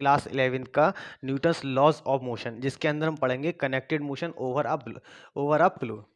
Class 11 का Newton's laws of motion, जिसके अंदर हम पढ़ेंगे कनेक्टेड मोशन ओवर अ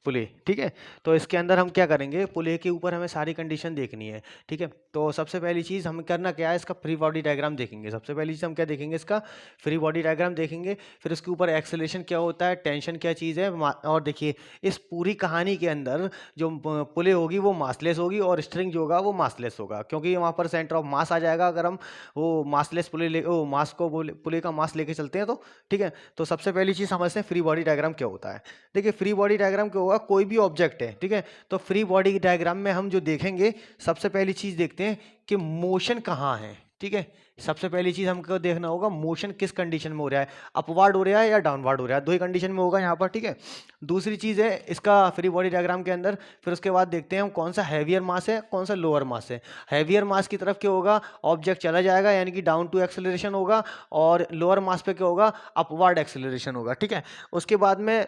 पुले। ठीक है, तो इसके अंदर हम क्या करेंगे, पुले के ऊपर हमें सारी कंडीशन देखनी है। ठीक है, तो सबसे पहली चीज़ हमें करना क्या है, इसका फ्री बॉडी डायग्राम देखेंगे। सबसे पहली चीज़ हम क्या देखेंगे, इसका फ्री बॉडी डायग्राम देखेंगे। फिर उसके ऊपर एक्सेलरेशन क्या होता है, टेंशन क्या चीज़ है, और देखिए इस पूरी कहानी के अंदर जो पुले होगी वो मासलेस होगी और स्ट्रिंग जो होगा वो मासलेस होगा, क्योंकि वहाँ पर सेंटर ऑफ मास आ जाएगा अगर हम वो मासलेस पुले ले ओ मास को पुले का मास लेके चलते हैं तो। ठीक है, तो सबसे पहली चीज़ समझते हैं फ्री बॉडी डायग्राम क्या होता है। देखिए फ्री बॉडी डायग्राम क्या होगा, कोई भी ऑब्जेक्ट है, ठीक है, तो फ्री बॉडी डायग्राम में हम जो देखेंगे, सबसे पहली चीज़ देखते हैं कि मोशन कहाँ है। ठीक है, सबसे पहली चीज़ हमको देखना होगा मोशन किस कंडीशन में हो रहा है, अपवर्ड हो रहा है या डाउनवर्ड हो रहा है, दो ही कंडीशन में होगा यहाँ पर। ठीक है, दूसरी चीज़ है इसका फ्री बॉडी डायग्राम के अंदर, फिर उसके बाद देखते हैं हम कौन सा हैवियर मास है कौन सा लोअर मास है। हैवियर मास की तरफ क्या होगा, ऑब्जेक्ट चला जाएगा यानी कि डाउन टू एक्सेलरेशन होगा, और लोअर मास पे क्या होगा, अपवर्ड एक्सेलरेशन होगा। ठीक है, उसके बाद में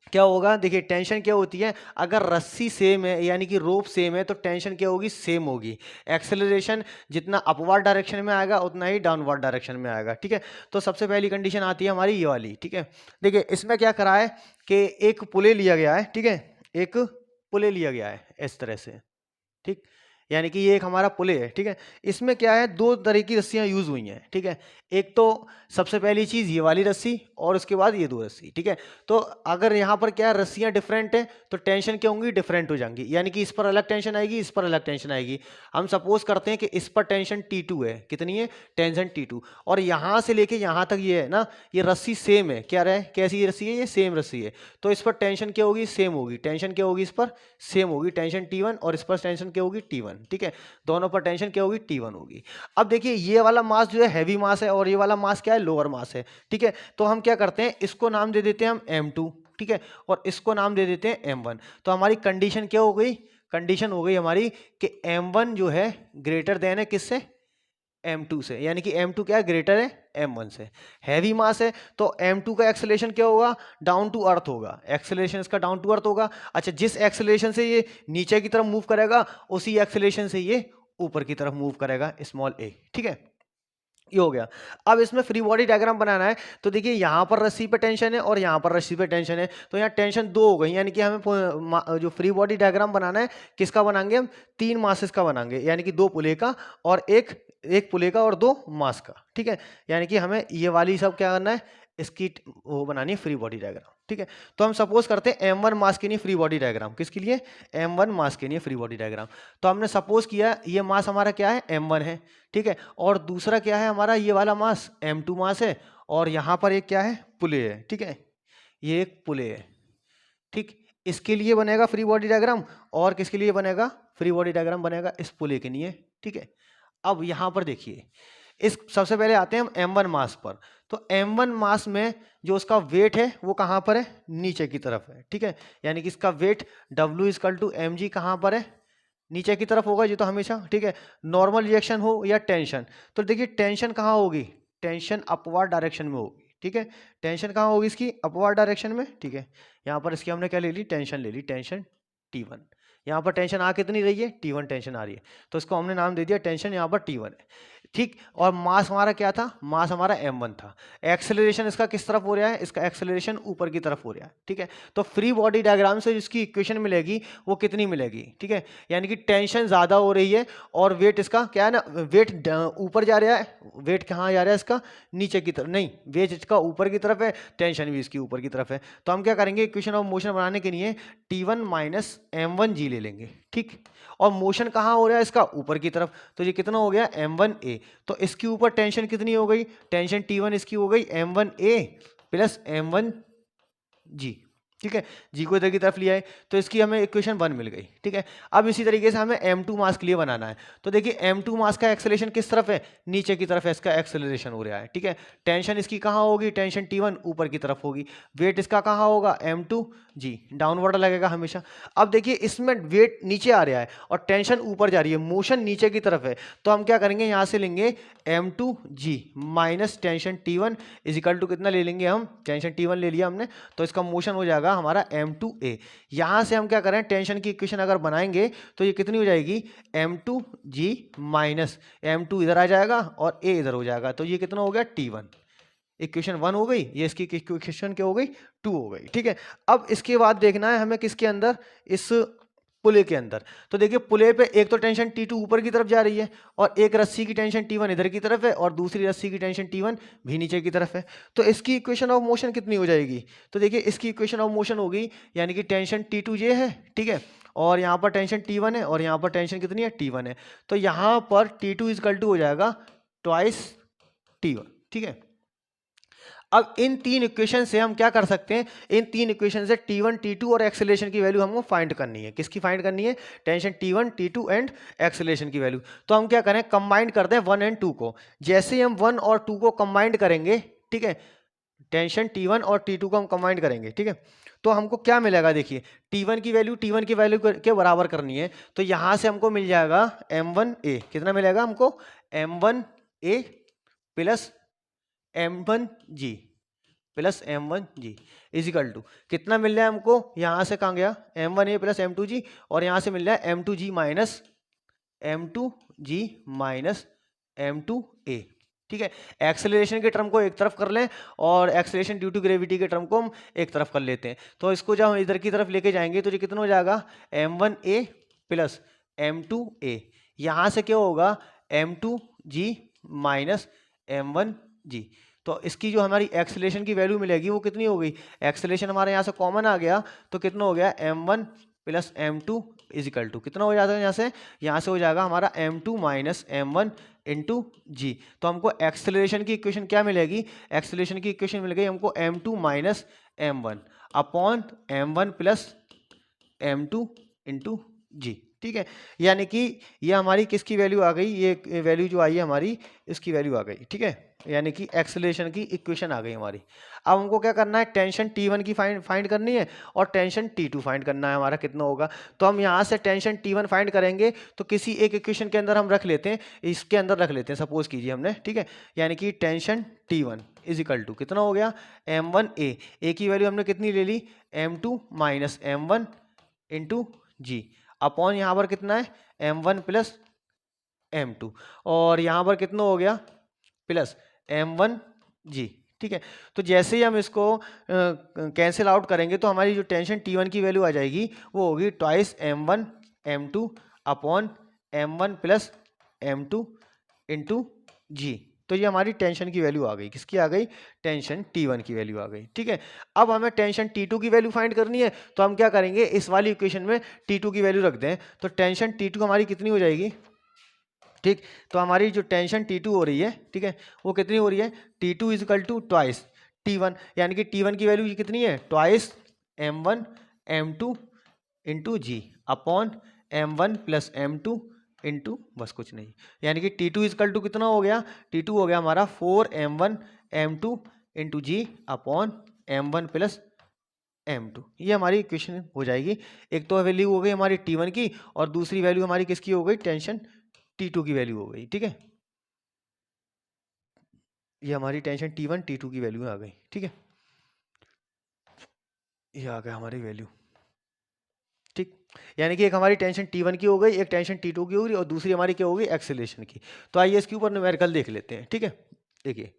क्या होगा, देखिए टेंशन क्या होती है, अगर रस्सी सेम है यानी कि रोप सेम है तो टेंशन क्या होगी, सेम होगी। एक्सेलरेशन जितना अपवर्ड डायरेक्शन में आएगा उतना ही डाउनवर्ड डायरेक्शन में आएगा। ठीक है, तो सबसे पहली कंडीशन आती है हमारी ये वाली। ठीक है, देखिए इसमें क्या करा है कि एक पुले लिया गया है। ठीक है, एक पुले लिया गया है इस तरह से। ठीक, यानी कि ये एक हमारा पुले है। ठीक है, इसमें क्या है, दो तरह की रस्सियां यूज हुई हैं। ठीक है, एक तो सबसे पहली चीज ये वाली रस्सी और उसके बाद ये दो रस्सी। ठीक है, तो अगर यहाँ पर क्या है, रस्सियां डिफरेंट है तो टेंशन क्या होंगी, डिफरेंट हो जाएंगी, यानी कि इस पर अलग टेंशन आएगी इस पर अलग टेंशन आएगी। हम सपोज करते हैं कि इस पर टेंशन T2 है, कितनी है, टेंशन T2, और यहाँ से लेके यहाँ तक ये है ना, ये रस्सी सेम है, क्या रहे, कैसी रस्सी है, ये सेम रस्सी है, तो इस पर टेंशन क्या होगी, सेम होगी। टेंशन क्या होगी, इस पर सेम होगी, टेंशन T1, और इस पर टेंशन क्या होगी, T1। ठीक है, दोनों पर टेंशन क्या होगी, T1 होगी। अब देखिए ये वाला मास जो है हैवी मास है और ये वाला मास क्या है, लोअर मास है। ठीक है, तो हम क्या करते हैं, इसको नाम दे देते हैं हम M2। ठीक है, और इसको नाम दे देते हैं M1। तो हमारी कंडीशन क्या हो गई, कंडीशन हो गई हमारी कि M1 जो है ग्रेटर देन है किससे, M2 से, यानी कि M2 क्या है, ग्रेटर है M1 से। हैवी मास है तो M2 का एक्सेलरेशन क्या होगा, डाउन टू अर्थ होगा, एक्सेलरेशन इसका डाउन टू अर्थ होगा। अच्छा, जिस एक्सेलरेशन से ये नीचे की तरफ मूव करेगा उसी एक्सेलरेशन से ये ऊपर की तरफ मूव करेगा, स्मॉल a। ठीक है, ये हो गया। अब इसमें फ्री बॉडी डायग्राम बनाना है, तो देखिए यहाँ पर रस्सी पे टेंशन है और यहाँ पर रस्सी पे टेंशन है, तो यहाँ टेंशन दो हो गई, यानी कि हमें जो फ्री बॉडी डायग्राम बनाना है किसका बनाएंगे हम, तीन मासेस का बनाएंगे, यानी कि दो पुले का और एक एक पुले का और दो मास का। ठीक है, यानी कि हमें ये वाली सब क्या करना है, इसकी वो बनानी है फ्री बॉडी डायग्राम। ठीक है, तो हम सपोज करते हैं M1 मास के लिए फ्री बॉडी डायग्राम, किसके लिए, M1 मास के लिए फ्री बॉडी डायग्राम। तो हमने सपोज किया ये मास हमारा क्या है, M1 है। ठीक है, और दूसरा क्या है हमारा, ये वाला मास M2 मास है, और यहाँ पर एक क्या है, पुले है। ठीक है, ये एक पुले है। ठीक, इसके लिए बनेगा फ्री बॉडी डायग्राम, और किसके लिए बनेगा, फ्री बॉडी डायग्राम बनेगा इस पुले के लिए। ठीक है, अब यहाँ पर देखिए, इस सबसे पहले आते हैं हम M1 मास पर। तो M1 मास में जो उसका वेट है वो कहाँ पर है, नीचे की तरफ है। ठीक है, यानी कि इसका वेट W=mg कहाँ पर है, नीचे की तरफ होगा, ये तो हमेशा। ठीक है, नॉर्मल रिएक्शन हो या टेंशन, तो देखिए टेंशन कहाँ होगी, टेंशन अपवर्ड डायरेक्शन में होगी। ठीक है, टेंशन कहाँ होगी इसकी, अपवर्ड डायरेक्शन में। ठीक है, यहाँ पर इसकी हमने क्या ले ली, टेंशन ले ली, टेंशन T1। यहाँ पर टेंशन आ कितनी रही है, T1 टेंशन आ रही है, तो इसको हमने नाम दे दिया टेंशन, यहाँ पर T1 है। ठीक, और मास हमारा क्या था, मास हमारा M1 था। एक्सेलरेशन इसका किस तरफ हो रहा है, इसका एक्सेलरेशन ऊपर की तरफ हो रहा है। ठीक है, तो फ्री बॉडी डायग्राम से जिसकी इक्वेशन मिलेगी वो कितनी मिलेगी। ठीक है, यानी कि टेंशन ज़्यादा हो रही है और वेट इसका क्या है ना, वेट ऊपर जा रहा है, वेट कहाँ जा रहा है इसका, नीचे की तरफ नहीं, वेट इसका ऊपर की तरफ है, टेंशन भी इसकी ऊपर की तरफ है। तो हम क्या करेंगे, इक्वेशन ऑफ मोशन बनाने के लिए T1 माइनस M1g ले लेंगे। ठीक, और मोशन कहाँ हो रहा है इसका, ऊपर की तरफ, तो ये कितना हो गया, M1a। तो इसके ऊपर टेंशन कितनी हो गई, टेंशन T1 इसकी हो गई M1a प्लस M1g। ठीक है, जी को इधर की तरफ लिया है तो इसकी हमें इक्वेशन 1 मिल गई। ठीक है, अब इसी तरीके से हमें M2 मास के लिए बनाना है, तो देखिए M2 मास का एक्सेलरेशन किस तरफ है, नीचे की तरफ है, इसका एक्सेलरेशन हो रहा है। ठीक है, टेंशन इसकी कहाँ होगी, टेंशन T1 ऊपर की तरफ होगी, वेट इसका कहाँ होगा, M2g, डाउनवर्ड लगेगा हमेशा। अब देखिए इसमें वेट नीचे आ रहा है और टेंशन ऊपर जा रही है, मोशन नीचे की तरफ है, तो हम क्या करेंगे, यहाँ से लेंगे M2g minus tension T1 is equal to कितना ले लेंगे हम, टेंशन T1 ले लिया हमने, तो इसका मोशन हो जाएगा जाएगा हमारा m2a। यहाँ से हम क्या करें, टेंशन की इक्वेशन अगर बनाएंगे तो ये कितनी हो जाएगी, m2g माइनस m2 इधर आ जाएगा और a इधर हो जाएगा, तो ये कितना हो गया t1। इक्वेशन 1 हो गई, ये इसकी इक्वेशन क्या हो गई, 2 हो गई। ठीक है, अब इसके बाद देखना है हमें किसके अंदर, इस पुले के अंदर। तो देखिए पुले पे एक तो टेंशन T2 ऊपर की तरफ जा रही है और एक रस्सी की टेंशन T1 इधर की तरफ है और दूसरी रस्सी की टेंशन T1 भी नीचे की तरफ है। तो इसकी इक्वेशन ऑफ मोशन कितनी हो जाएगी, तो देखिए इसकी इक्वेशन ऑफ मोशन होगी, यानी कि टेंशन T2 ये है, ठीक है, और यहाँ पर टेंशन T1 है और यहाँ पर टेंशन कितनी है, T1 है। तो यहाँ पर T2 इक्वल टू हो जाएगा ट्वाइस T1। ठीक है, अब इन तीन इक्वेशन से हम क्या कर सकते हैं, इन तीन इक्वेशन से T1 T2 और एक्सेलरेशन की वैल्यू हमको फाइंड करनी है। किसकी फाइंड करनी है, tension T1 T2 and acceleration की वैल्यू। तो हम क्या करें, कंबाइन कर दें 1 एंड 2 को। जैसे ही हम 1 और 2 को कंबाइन करेंगे, ठीक है, टेंशन T1 और T2 को हम कंबाइन करेंगे, ठीक है, तो हमको क्या मिलेगा, देखिए T1 की वैल्यू के बराबर करनी है। तो यहां से हमको मिल जाएगा M1A, कितना मिलेगा हमको, M1A plus M1G plus M1G is equal to कितना मिल रहा है हमको, यहां से कहाँ गया, M1A प्लस M2G, और यहां से मिल रहा है M2G माइनस M2A। ठीक है, एक्सेलरेशन के टर्म को एक तरफ कर लें और एक्सेलरेशन ड्यू टू ग्रेविटी के टर्म को हम एक तरफ कर लेते हैं। तो इसको जब हम इधर की तरफ लेके जाएंगे तो ये कितना हो जाएगा, M1A प्लस M2A। यहां से क्या होगा, M2G माइनस M1G। तो इसकी जो हमारी एक्सेलरेशन की वैल्यू मिलेगी वो कितनी हो गई, एक्सेलरेशन हमारे यहाँ से कॉमन आ गया तो कितना हो गया, M1 plus M2 is equal to कितना हो जाता है, यहाँ से हो जाएगा हमारा M2 minus M1 into g. तो हमको एक्सेलरेशन की इक्वेशन क्या मिलेगी, एक्सेलरेशन की इक्वेशन मिल गई हमको M2 minus M1 upon M1 plus M2 into g. ठीक है, यानी कि ये हमारी किसकी वैल्यू आ गई, ये वैल्यू जो आई है हमारी इसकी वैल्यू आ गई। ठीक है, यानी कि एक्सेलरेशन की इक्वेशन आ गई हमारी। अब हमको क्या करना है, टेंशन T1 की फाइंड करनी है और टेंशन T2 फाइंड करना है, हमारा कितना होगा। तो हम यहाँ से टेंशन T1 फाइंड करेंगे तो किसी एक इक्वेशन के अंदर हम रख लेते हैं, इसके अंदर रख लेते हैं, सपोज कीजिए हमने, ठीक है, यानी कि टेंशन T1 इजिकल टू कितना हो गया, M1A, ए की वैल्यू हमने कितनी ले ली, M2 माइनस M1 इंटू जी अपॉन यहाँ पर कितना है, M1 प्लस M2, और यहाँ पर कितना हो गया, प्लस M1G। ठीक है, तो जैसे ही हम इसको कैंसिल आउट करेंगे तो हमारी जो टेंशन T1 की वैल्यू आ जाएगी वो होगी twice M1 M2 upon M1 plus M2 into g. तो ये हमारी टेंशन की वैल्यू आ गई, किसकी आ गई, टेंशन T1 की वैल्यू आ गई। ठीक है, अब हमें टेंशन T2 की वैल्यू फाइंड करनी है तो हम क्या करेंगे, इस वाली इक्वेशन में T2 की वैल्यू रख दें। तो टेंशन T2 हमारी कितनी हो जाएगी, ठीक, तो हमारी जो टेंशन T2 हो रही है, ठीक है, वो कितनी हो रही है, T2 is equal to twice T1, यानी कि T1 की वैल्यू कितनी है, ट्वाइस M1 M2 इंटू जी upon M1 plus M2 into बस कुछ नहीं, यानी कि T2 इजिकल टू कितना हो गया, T2 हो गया हमारा 4M1 M2 इंटू जी अपॉन M1 प्लस M2। ये हमारी इक्वेशन हो जाएगी। एक तो वैल्यू हो गई हमारी T1 की और दूसरी वैल्यू हमारी किसकी हो गई, टेंशन T2 की वैल्यू हो गई। ठीक है, ये हमारी टेंशन T1 T2 की वैल्यू आ गई। ठीक है, ये आ गया हमारी वैल्यू। ठीक, यानी कि एक हमारी टेंशन T1 की हो गई, एक टेंशन T2 की हो गई और दूसरी हमारी क्या हो गई, एक्सेलरेशन की। तो आइए इसके ऊपर न्यूमेरिकल देख लेते हैं। ठीक है, देखिए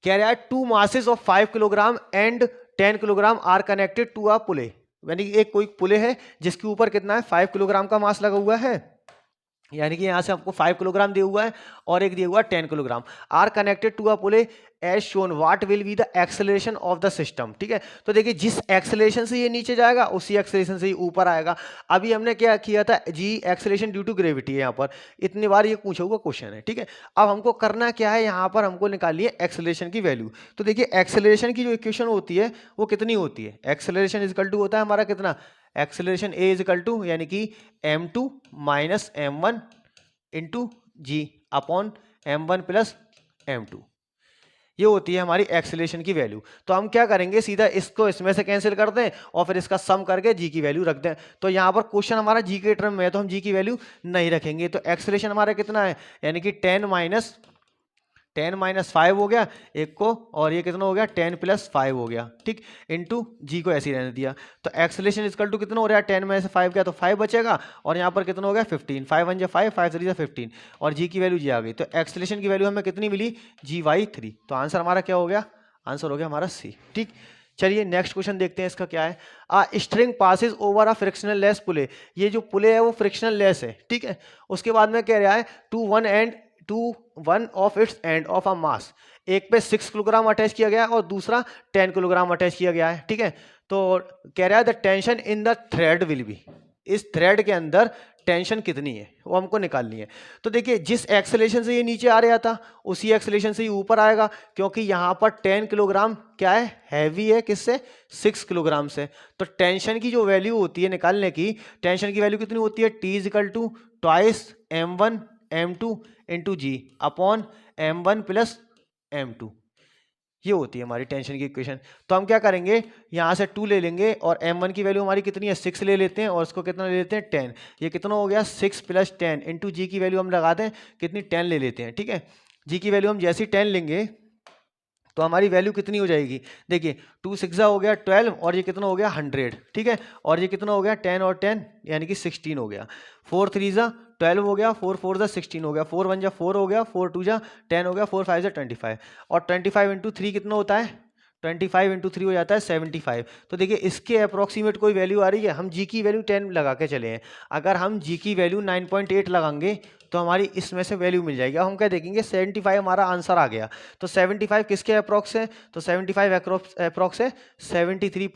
कह रहा है 2 masses of 5 kilogram and 10 kilogram are connected to a pulley, यानी कि एक कोई पुले है जिसके ऊपर कितना है, 5 किलोग्राम का मास लगा हुआ है, यानी कि यहाँ से हमको 5 किलोग्राम दिया हुआ है और एक दिया हुआ है 10 kilogram, are connected to a pulley as shown what will be the acceleration of the system. ठीक है, तो देखिए जिस एक्सेलरेशन से ये नीचे जाएगा उसी एक्सेलरेशन से ये ऊपर आएगा। अभी हमने क्या किया था, जी एक्सेलरेशन ड्यू टू ग्रेविटी है, यहाँ पर इतनी बार ये पूछा हुआ क्वेश्चन है। ठीक है, अब हमको करना क्या है, यहाँ पर हमको निकालिए एक्सेलरेशन की वैल्यू। तो देखिए एक्सेलरेशन की जो इक्वेशन होती है वो कितनी होती है, एक्सेलरेशन इजिकल टू होता है हमारा कितना, एक्सेलरेशन ए इजिकल टू यानी कि M2 माइनस M1 इंटू जी अपॉन M1 प्लस M2, ये होती है हमारी एक्सेलरेशन की वैल्यू। तो हम क्या करेंगे, सीधा इसको इसमें से कैंसिल कर दें और फिर इसका सम करके जी की वैल्यू रख दें। तो यहाँ पर क्वेश्चन हमारा जी के टर्म में है तो हम जी की वैल्यू नहीं रखेंगे। तो एक्सेलरेशन हमारा कितना है, यानी कि 10 माइनस 10 माइनस 5 हो गया एक को, और ये कितना हो गया 10 प्लस 5 हो गया, ठीक, इनटू जी को ऐसे ही रहने दिया। तो एक्सेलरेशन इक्वल टू कितना हो रहा है 10 में से 5 गया तो 5 बचेगा, और यहाँ पर कितना हो गया 15, 5 1 जा 5, 5 3 जा 15, और जी की वैल्यू जी आ गई। तो एक्सेलरेशन की वैल्यू हमें कितनी मिली GY3। तो आंसर हमारा क्या हो गया, आंसर हो गया हमारा सी, ठीक। चलिए नेक्स्ट क्वेश्चन देखते हैं, इसका क्या है। String passes over a frictionless pulley, ये जो पुले है वो फ्रिक्शनल लेस है, ठीक है। उसके बाद में कह रहा है to one of its end of a mass, एक पे 6 किलोग्राम अटैच किया गया है और दूसरा 10 किलोग्राम अटैच किया गया है, ठीक है। तो कह रहा है the tension in the thread will be, इस थ्रेड के अंदर टेंशन कितनी है वो हमको निकालनी है। तो देखिए जिस एक्सेलेरेशन से ये नीचे आ रहा था उसी एक्सेलेरेशन से ये ऊपर आएगा, क्योंकि यहाँ पर 10 किलोग्राम क्या है, हैवी है, किससे 6 किलोग्राम से। तो टेंशन की जो वैल्यू होती है निकालने की, टेंशन की वैल्यू कितनी होती है, T is equal to twice M1 M2 into ji upon M1 plus M2, ये होती है हमारी टेंशन की इक्वेशन। तो हम क्या करेंगे, यहाँ से 2 ले लेंगे और m1 की वैल्यू हमारी कितनी है 6 ले लेते हैं, और उसको कितना ले लेते हैं 10, ये कितना हो गया 6 प्लस 10 इंटू जी की वैल्यू हम लगा दें कितनी 10 ले लेते हैं, ठीक है। जी की वैल्यू हम जैसी 10 लेंगे तो हमारी वैल्यू कितनी हो जाएगी, देखिए 2 6 हो गया 12, और ये कितना हो गया 100, ठीक है। और ये कितना हो गया 10 और 10 यानी कि 16 हो गया, 4 3 12 हो गया, 4 4 16 हो गया, 4 1 4 हो गया, 4 2 10 हो गया, 4 5 25, और 25 इंटू 3 कितना होता है 25 इंटू 3 हो जाता है 75। तो देखिए इसके अप्रोक्सीमेट कोई वैल्यू आ रही है, हम जी की वैल्यू 10 लगा के चले हैं, अगर हम जी की वैल्यू 9.8 लगाएंगे तो हमारी इसमें से वैल्यू मिल जाएगी। अब हम क्या देखेंगे 75 हमारा आंसर आ गया, तो 75 किसके अप्रोक्स है, तो 75 अप्रोक्स है 73